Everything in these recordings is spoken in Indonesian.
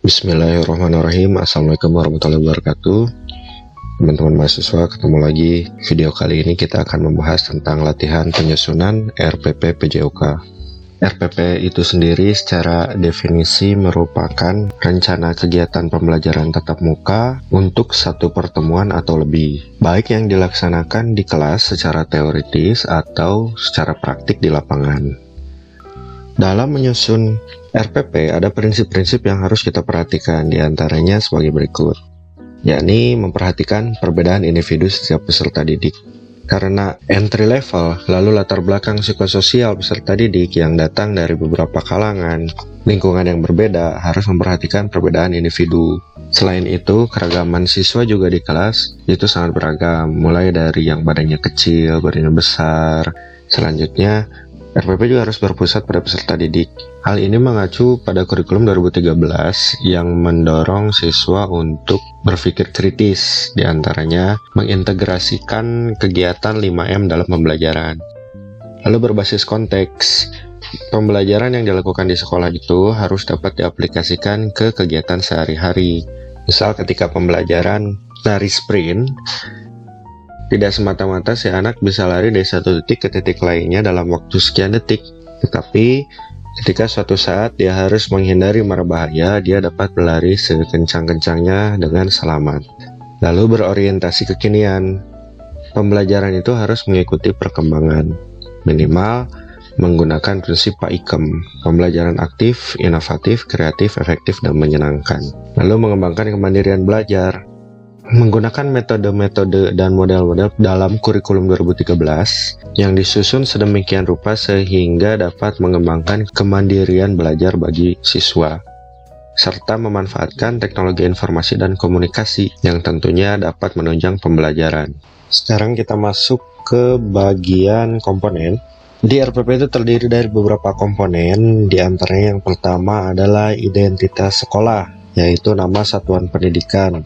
Bismillahirrahmanirrahim. Assalamualaikum warahmatullahi wabarakatuh. Teman-teman mahasiswa, ketemu lagi. Video kali ini kita akan membahas tentang latihan penyusunan RPP PJOK. RPP itu sendiri secara definisi merupakan rencana kegiatan pembelajaran tatap muka untuk satu pertemuan atau lebih, baik yang dilaksanakan di kelas secara teoritis atau secara praktik di lapangan. Dalam menyusun RPP ada prinsip-prinsip yang harus kita perhatikan, diantaranya sebagai berikut, yakni memperhatikan perbedaan individu setiap peserta didik. Karena entry level, lalu latar belakang psikososial peserta didik yang datang dari beberapa kalangan, lingkungan yang berbeda, harus memperhatikan perbedaan individu. Selain itu, keragaman siswa juga di kelas itu sangat beragam, mulai dari yang badannya kecil, badannya besar. Selanjutnya, RPP juga harus berpusat pada peserta didik. Hal ini mengacu pada kurikulum 2013 yang mendorong siswa untuk berpikir kritis, diantaranya mengintegrasikan kegiatan 5M dalam pembelajaran. Lalu berbasis konteks, pembelajaran yang dilakukan di sekolah itu harus dapat diaplikasikan ke kegiatan sehari-hari. Misal ketika pembelajaran lari sprint, tidak semata-mata si anak bisa lari dari satu titik ke titik lainnya dalam waktu sekian detik, tetapi ketika suatu saat dia harus menghindari mara bahaya, dia dapat berlari sekencang-kencangnya dengan selamat. Lalu berorientasi kekinian, pembelajaran itu harus mengikuti perkembangan, minimal menggunakan prinsip PAIKEM, pembelajaran aktif, inovatif, kreatif, efektif, dan menyenangkan. Lalu mengembangkan kemandirian belajar, menggunakan metode-metode dan model-model dalam kurikulum 2013 yang disusun sedemikian rupa sehingga dapat mengembangkan kemandirian belajar bagi siswa, serta memanfaatkan teknologi informasi dan komunikasi yang tentunya dapat menunjang pembelajaran. Sekarang kita masuk ke bagian komponen. Di RPP itu terdiri dari beberapa komponen, di antaranya yang pertama adalah identitas sekolah, yaitu nama satuan pendidikan.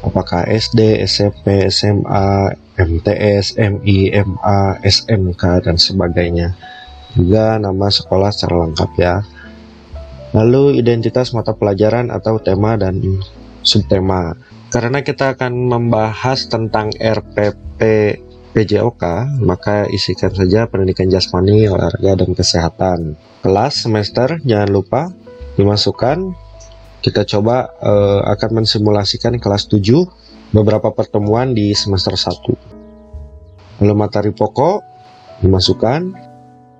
Apakah SD, SMP, SMA, MTS, MI, MA, SMK, dan sebagainya. Juga nama sekolah secara lengkap ya. Lalu identitas mata pelajaran atau tema dan subtema. Karena kita akan membahas tentang RPP PJOK, maka isikan saja pendidikan jasmani, olahraga, dan kesehatan. Kelas, semester, jangan lupa dimasukkan. Kita coba akan mensimulasikan kelas 7 beberapa pertemuan di semester 1. Lalu materi pokok dimasukkan,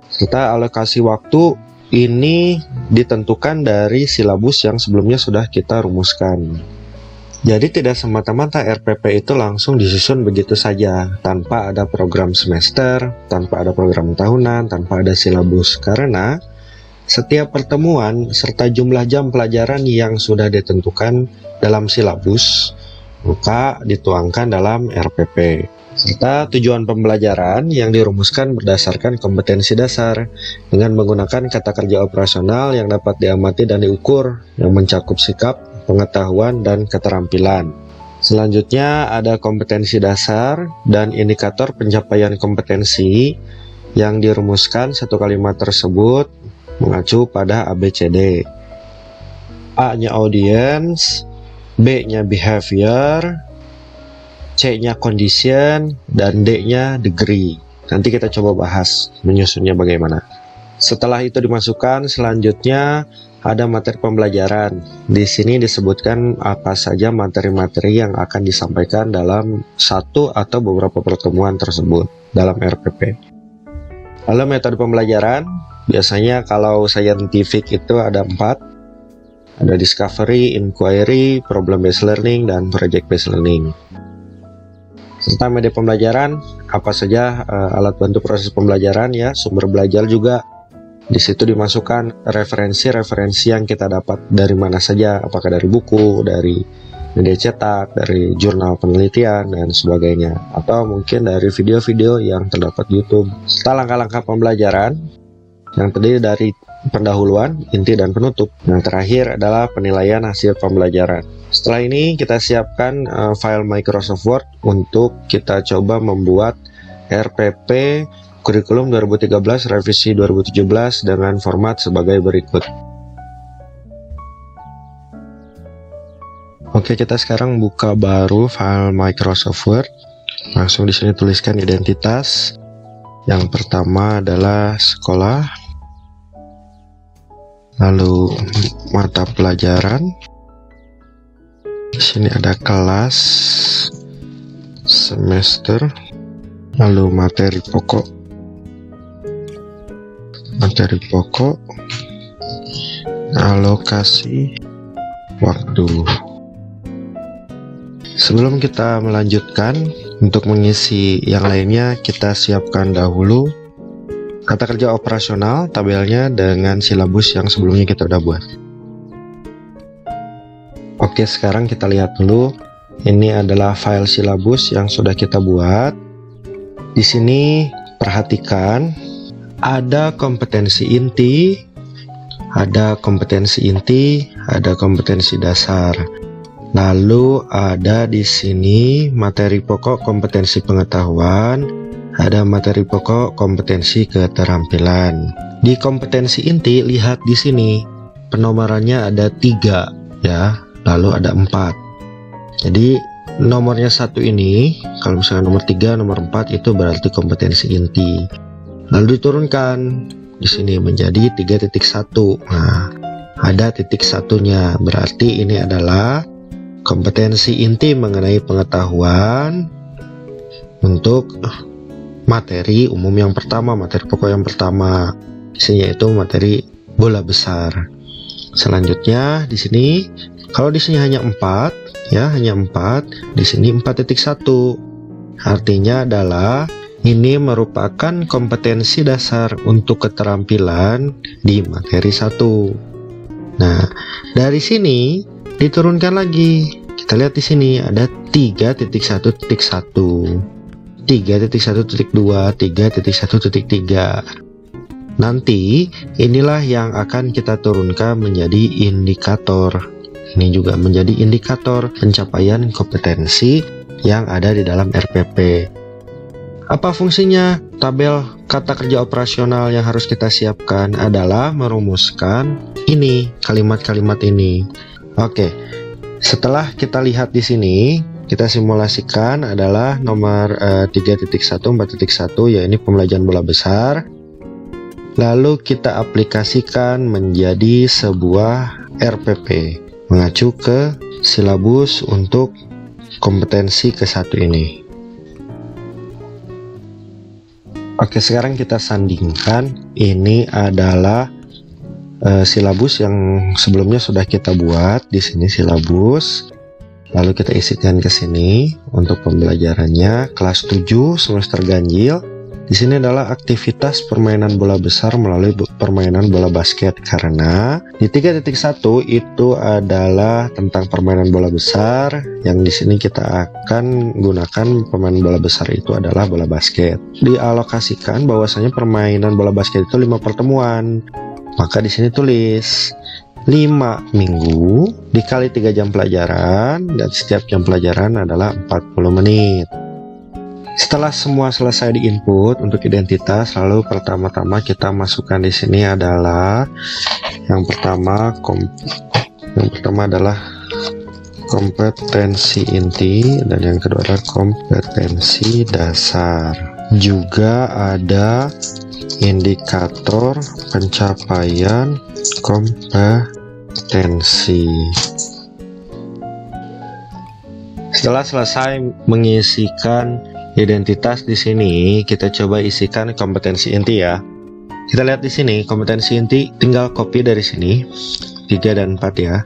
serta alokasi waktu ini ditentukan dari silabus yang sebelumnya sudah kita rumuskan. Jadi tidak semata-mata RPP itu langsung disusun begitu saja, tanpa ada program semester, tanpa ada program tahunan, tanpa ada silabus, karena setiap pertemuan serta jumlah jam pelajaran yang sudah ditentukan dalam silabus maka dituangkan dalam RPP, serta tujuan pembelajaran yang dirumuskan berdasarkan kompetensi dasar dengan menggunakan kata kerja operasional yang dapat diamati dan diukur yang mencakup sikap, pengetahuan, dan keterampilan. Selanjutnya ada kompetensi dasar dan indikator pencapaian kompetensi yang dirumuskan satu kalimat tersebut mengacu pada ABCD. A-nya audience, B-nya behavior, C-nya condition, dan D-nya degree. Nanti kita coba bahas menyusunnya bagaimana. Setelah itu dimasukkan, selanjutnya ada materi pembelajaran. Di sini disebutkan apa saja materi-materi yang akan disampaikan dalam satu atau beberapa pertemuan tersebut dalam RPP. Lalu metode pembelajaran, biasanya kalau scientific itu ada 4. Ada discovery, inquiry, problem based learning, dan project based learning. Serta media pembelajaran, apa saja alat bantu proses pembelajaran ya, sumber belajar juga. Di situ dimasukkan referensi-referensi yang kita dapat dari mana saja, apakah dari buku, dari media cetak, dari jurnal penelitian, dan sebagainya, atau mungkin dari video-video yang terdapat di YouTube. Serta langkah-langkah pembelajaran yang terdiri dari pendahuluan, inti, dan penutup. Yang terakhir adalah penilaian hasil pembelajaran. Setelah ini kita siapkan file Microsoft Word untuk kita coba membuat RPP Kurikulum 2013 Revisi 2017 dengan format sebagai berikut. Oke, kita sekarang buka baru file Microsoft Word. Langsung di sini tuliskan identitas. Yang pertama adalah sekolah, lalu mata pelajaran. Di sini ada kelas, semester, lalu materi pokok, alokasi, waktu. Sebelum kita melanjutkan, untuk mengisi yang lainnya kita siapkan dahulu kata kerja operasional tabelnya dengan silabus yang sebelumnya kita udah buat. Oke, sekarang kita lihat dulu. Ini adalah file silabus yang sudah kita buat. Di sini perhatikan ada kompetensi inti, ada kompetensi dasar. Lalu ada di sini materi pokok kompetensi pengetahuan, ada materi pokok kompetensi keterampilan. Di kompetensi inti lihat di sini penomorannya ada 3 ya, lalu ada 4. Jadi nomornya 1 ini, kalau misalnya nomor 3, nomor 4 itu berarti kompetensi inti. Lalu diturunkan di sini menjadi 3.1. Nah, ada titik satunya, berarti ini adalah kompetensi inti mengenai pengetahuan untuk materi umum yang pertama, materi pokok yang pertama. Isinya itu materi bola besar. Selanjutnya di sini, kalau di sini hanya 4, ya, hanya 4, di sini 4.1. Artinya adalah ini merupakan kompetensi dasar untuk keterampilan di materi 1. Nah, dari sini diturunkan lagi. Kita lihat di sini ada 3.1.1, 3.1.2, 3.1.3. Nanti inilah yang akan kita turunkan menjadi indikator. Ini juga menjadi indikator pencapaian kompetensi yang ada di dalam RPP. Apa fungsinya? Tabel kata kerja operasional yang harus kita siapkan adalah merumuskan ini, kalimat-kalimat ini. Oke, setelah kita lihat di sini, kita simulasikan adalah nomor 3.1, 4.1, yaitu pembelajaran bola besar. Lalu kita aplikasikan menjadi sebuah RPP, mengacu ke silabus untuk kompetensi ke-1 ini. Oke, sekarang kita sandingkan. Ini adalah silabus yang sebelumnya sudah kita buat. Di sini silabus, lalu kita isikan ke sini untuk pembelajarannya kelas 7 semester ganjil. Di sini adalah aktivitas permainan bola besar melalui permainan bola basket, karena di 3.1 itu adalah tentang permainan bola besar, yang di sini kita akan gunakan permainan bola besar itu adalah bola basket. Dialokasikan bahwasanya permainan bola basket itu 5 pertemuan. Maka di sini tulis 5 minggu dikali 3 jam pelajaran, dan setiap jam pelajaran adalah 40 menit. Setelah semua selesai diinput untuk identitas, lalu pertama-tama kita masukkan di sini adalah yang pertama adalah kompetensi inti, dan yang kedua adalah kompetensi dasar. Juga ada indikator pencapaian kompetensi. Setelah selesai mengisikan identitas di sini, kita coba isikan kompetensi inti ya. Kita lihat di sini kompetensi inti, tinggal copy dari sini 3 dan 4 ya.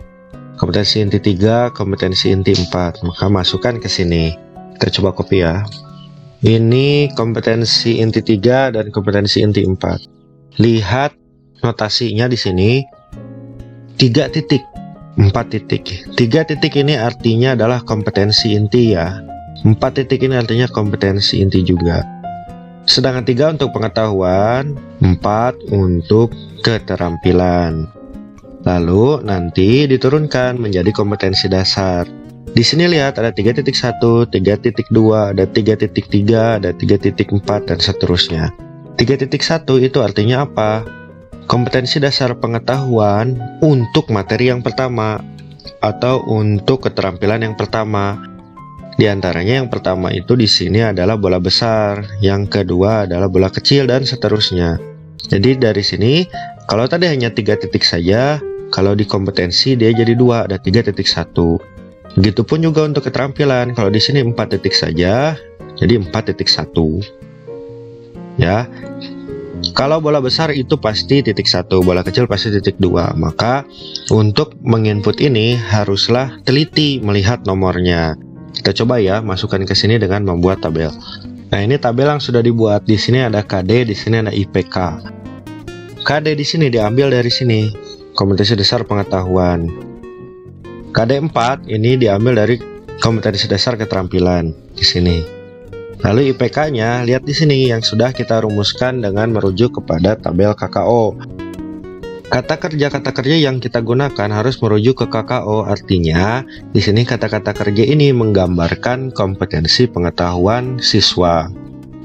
Kompetensi inti 3, kompetensi inti 4, maka masukkan ke sini. Kita coba copy ya. Ini kompetensi inti 3 dan kompetensi inti 4. Lihat notasinya di sini 3 titik, 4 titik. 3 titik ini artinya adalah kompetensi inti ya. 4 titik ini artinya kompetensi inti juga. Sedangkan 3 untuk pengetahuan, 4 untuk keterampilan. Lalu nanti diturunkan menjadi kompetensi dasar. Di sini lihat ada 3.1, 3.2, ada 3.3, ada 3.4 dan seterusnya. 3.1 itu artinya apa? Kompetensi dasar pengetahuan untuk materi yang pertama. atau untuk keterampilan yang pertama. Di antaranya yang pertama itu di sini adalah bola besar, yang kedua adalah bola kecil, dan seterusnya. Jadi dari sini, kalau tadi hanya 3 titik saja, kalau di kompetensi dia jadi 2, ada 3.1. Begitupun juga untuk keterampilan, kalau di sini 4 titik saja, jadi 4.1. Ya. Kalau bola besar itu pasti titik 1, bola kecil pasti titik 2. Maka untuk menginput ini haruslah teliti melihat nomornya. Kita coba ya, masukkan ke sini dengan membuat tabel. Nah, ini tabel yang sudah dibuat. Di sini ada KD, di sini ada IPK. KD di sini diambil dari sini, kompetensi dasar pengetahuan. KD 4 ini diambil dari kompetensi dasar keterampilan di sini. Lalu IPK-nya lihat di sini yang sudah kita rumuskan dengan merujuk kepada tabel KKO. Kata kerja yang kita gunakan harus merujuk ke KKO, artinya di sini kata-kata kerja ini menggambarkan kompetensi pengetahuan siswa.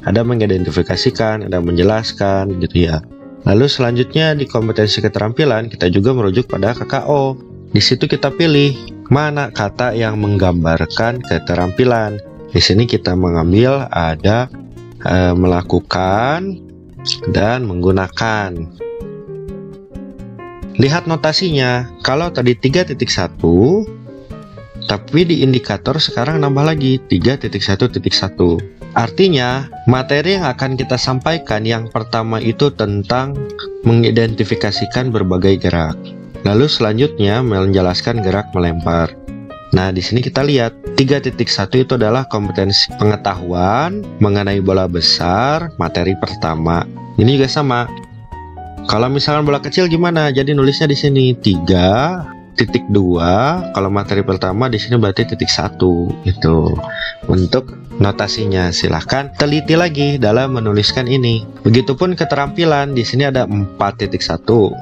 Ada mengidentifikasikan, ada menjelaskan, gitu ya. Lalu selanjutnya di kompetensi keterampilan kita juga merujuk pada KKO. Di situ kita pilih mana kata yang menggambarkan keterampilan. Di sini kita mengambil ada melakukan dan menggunakan. Lihat notasinya, kalau tadi 3.1, tapi di indikator sekarang nambah lagi 3.1.1. Artinya, materi yang akan kita sampaikan yang pertama itu tentang mengidentifikasikan berbagai gerak. Lalu selanjutnya menjelaskan gerak melempar. Nah, di sini kita lihat 3.1 itu adalah kompetensi pengetahuan mengenai bola besar, materi pertama. Ini juga sama. Kalau misalkan bola kecil gimana? Jadi nulisnya di sini 3.2. Kalau materi pertama di sini berarti titik 1 itu. Untuk notasinya silahkan teliti lagi dalam menuliskan ini. Begitupun keterampilan, di sini ada 4.1.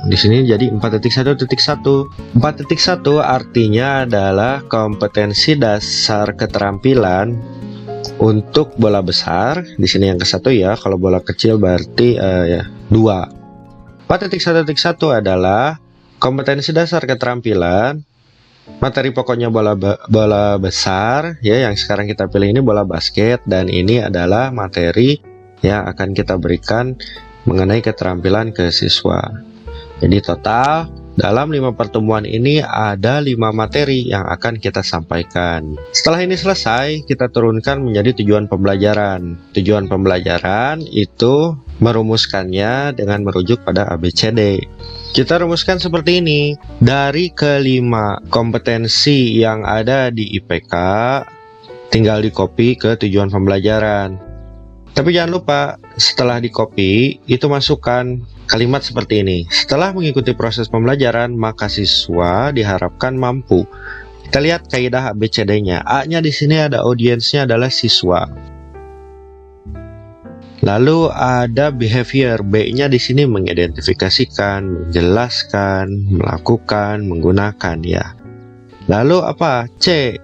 Di sini jadi 4.1.1. 4.1 artinya adalah kompetensi dasar keterampilan untuk bola besar. Di sini yang ke-1 ya. Kalau bola kecil berarti 2. 4.1.1 adalah kompetensi dasar keterampilan, materi pokoknya bola besar ya, yang sekarang kita pilih ini bola basket, dan ini adalah materi yang akan kita berikan mengenai keterampilan ke siswa. Jadi total dalam 5 pertemuan ini ada 5 materi yang akan kita sampaikan. Setelah ini selesai, kita turunkan menjadi tujuan pembelajaran. Tujuan pembelajaran itu merumuskannya dengan merujuk pada ABCD. Kita rumuskan seperti ini. Dari kelima kompetensi yang ada di IPK, tinggal di copy ke tujuan pembelajaran. Tapi jangan lupa, setelah di copy, itu masukkan kalimat seperti ini. Setelah mengikuti proses pembelajaran, maka siswa diharapkan mampu. Kita lihat kaidah ABCD-nya. A-nya di sini ada audiensnya adalah siswa. Lalu ada behavior, B-nya di sini mengidentifikasikan, menjelaskan, melakukan, menggunakan ya. Lalu apa? C.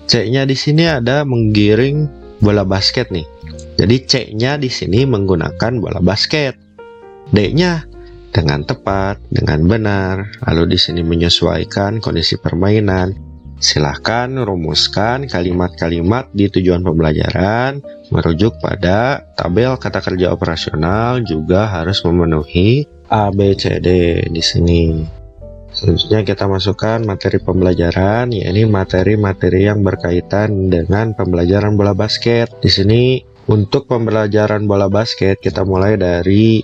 C-nya di sini ada menggiring bola basket nih. Jadi C-nya di sini menggunakan bola basket. D-nya dengan tepat, dengan benar. Lalu di sini menyesuaikan kondisi permainan. Silahkan rumuskan kalimat-kalimat di tujuan pembelajaran merujuk pada tabel kata kerja operasional, juga harus memenuhi ABCD di sini. Selanjutnya kita masukkan materi pembelajaran, yakni materi-materi yang berkaitan dengan pembelajaran bola basket. Di sini untuk pembelajaran bola basket kita mulai dari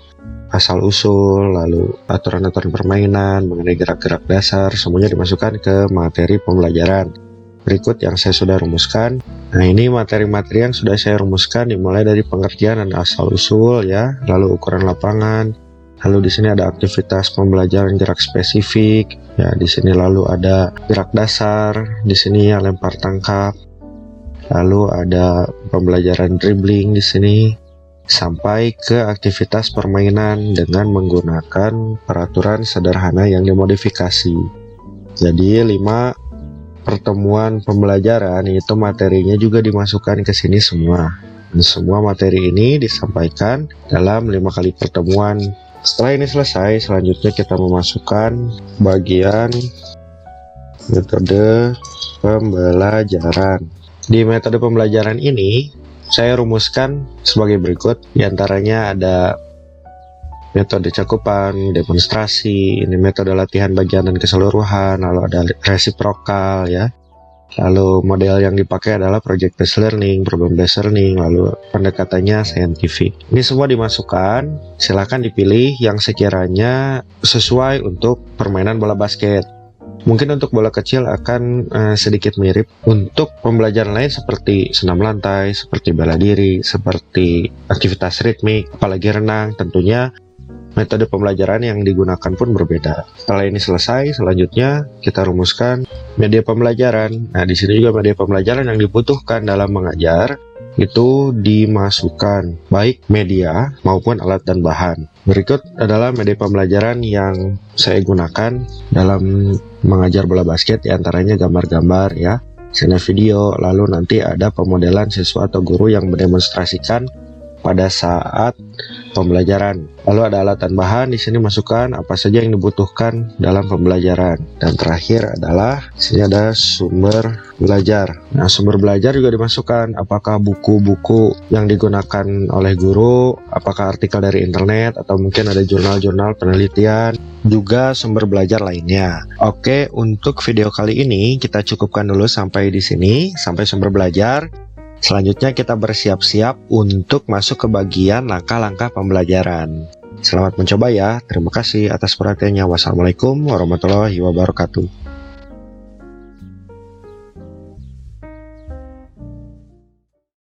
asal usul, lalu aturan-aturan permainan, mengenai gerak-gerak dasar, semuanya dimasukkan ke materi pembelajaran. Berikut yang saya sudah rumuskan. Nah, ini materi-materi yang sudah saya rumuskan dimulai dari pengertian dan asal usul ya, lalu ukuran lapangan. Lalu di sini ada aktivitas pembelajaran gerak spesifik. Ya, di sini lalu ada gerak dasar, di sini ya lempar tangkap. Lalu ada pembelajaran dribbling di sini, sampai ke aktivitas permainan dengan menggunakan peraturan sederhana yang dimodifikasi. Jadi 5 pertemuan pembelajaran itu materinya juga dimasukkan ke sini semua. Dan semua materi ini disampaikan dalam 5 kali pertemuan. Setelah ini selesai, selanjutnya kita memasukkan bagian metode pembelajaran. Di metode pembelajaran ini, saya rumuskan sebagai berikut. Di antaranya ada metode cakupan, demonstrasi, ini metode latihan bagian dan keseluruhan, lalu ada resiprokal ya. Lalu model yang dipakai adalah project based learning, problem based learning, lalu pendekatannya scientific. Ini semua dimasukkan, silakan dipilih yang sekiranya sesuai untuk permainan bola basket. Mungkin untuk bola kecil akan sedikit mirip. Untuk pembelajaran lain seperti senam lantai, seperti bela diri, seperti aktivitas ritmik, apalagi renang, tentunya metode pembelajaran yang digunakan pun berbeda. Setelah ini selesai, selanjutnya kita rumuskan media pembelajaran. Nah, di sini juga media pembelajaran yang dibutuhkan dalam mengajar itu dimasukkan, baik media maupun alat dan bahan. Berikut adalah media pembelajaran yang saya gunakan dalam mengajar bola basket, diantaranya gambar-gambar ya, sini video, lalu nanti ada pemodelan siswa atau guru yang mendemonstrasikan pada saat pembelajaran. Lalu ada alat dan bahan, di sini masukkan apa saja yang dibutuhkan dalam pembelajaran. Dan terakhir adalah di sini ada sumber belajar. Nah, sumber belajar juga dimasukkan, apakah buku-buku yang digunakan oleh guru, apakah artikel dari internet, atau mungkin ada jurnal-jurnal penelitian, juga sumber belajar lainnya. Oke, untuk video kali ini kita cukupkan dulu sampai di sini, sampai sumber belajar. Selanjutnya kita bersiap-siap untuk masuk ke bagian langkah-langkah pembelajaran. Selamat mencoba ya. Terima kasih atas perhatiannya. Wassalamualaikum warahmatullahi wabarakatuh.